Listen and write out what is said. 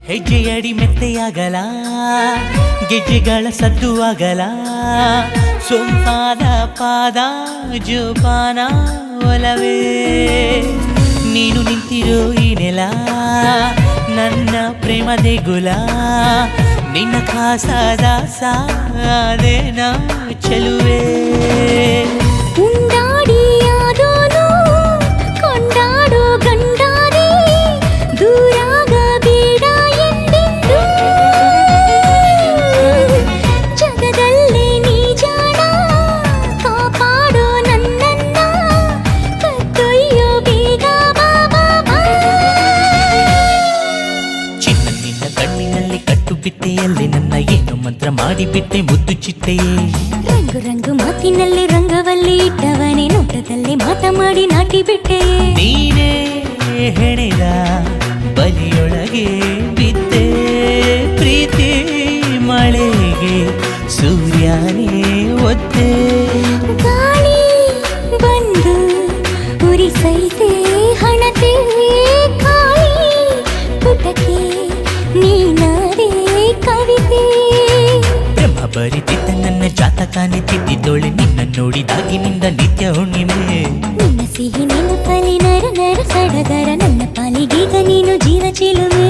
ಹೆಜ್ಜೆಯಡಿ ಮೆತ್ತೆಯಾಗಲ ಗೆಜ್ಜೆಗಳ ಸದ್ದು ಆಗಲ ಸೊಂಪಾದ ಪಾದ ಜೋಪಾನ ಒಲವೇ ನೀನು ನಿಂತಿರೋ ಈ ನೆಲ ನನ್ನ ಪ್ರೇಮ ದೇಗುಲ ನಿನ್ನ ಖಾಸದ ಸಾದೇನ ಚೆಲುವೆ ಉಂಡಾಡಿಯಾದೋನು ಕೊಂಡಾಡೋ ಗಂಡಾರಿ ದೂರಾಗಬೇಡ ಎಂದೆಂದು ಜಗದಲ್ಲೇ ನೀ ಜಾಣ ಕಾಪಾಡೋ ನನ್ನನ್ನ ಕತ್ತೊಯ್ಯೋ ಬೇಗ ಬಾಬಾ ಚಿನ್ನ ನಿನ್ನ ಕಣ್ಣಿನಲ್ಲಿ ಕಟ್ಟು ಬಿಟ್ಟೆಯಲ್ಲಿ ನನ್ನ ಏನು ಮಂತ್ರ ಮಾಡಿಬಿಟ್ಟೆ ಮುದ್ದು ಚಿಟ್ಟೆಯೇ ರಂಗು ರಂಗು ಮಾತಿನಲ್ಲಿ ರಂಗವಲ್ಲಿ ಇಟ್ಟವನೇ ನೋಟದಲ್ಲಿ ಮಾತಮಾಡಿ ನಾಟಿ ಬಿಟ್ಟೆ ನೀನೇ ಹೆಣೆದ ಬಲಿಯೊಳಗೆ ಬಿದ್ದೆ ಪ್ರೀತಿ ಮಳೆಗೆ ಸೂರ್ಯನೇ ಒದ್ದೆ ಗಾಳಿ ಬಂದು ಉರಿಸೈತೆ ಹಣತೆ ಕಾಳಿ ಪುಟಕ್ಕೆ ನೀನಾರೇ ಕವಿತೆ ಬ್ರಹ್ಮ ಬರಿತಿದ್ದ ನನ್ನ ಜಾತಕಾನೆ ತಿದ್ದಿದ್ದೋಳೆ ನಿನ್ನ ನೋಡಿದಾಗಿನಿಂದ ನಿತ್ಯ ಹುಣ್ಣಿಮೆ ನಿನ್ನ ಸಿಹಿ ನೆನಪಲ್ಲಿ ನರ ನರ ಸಡಗರ ನನ್ನ ಪಾಲಿಗೀಗ ನೀನು ಜೀವ ಚಿಲುಮೆ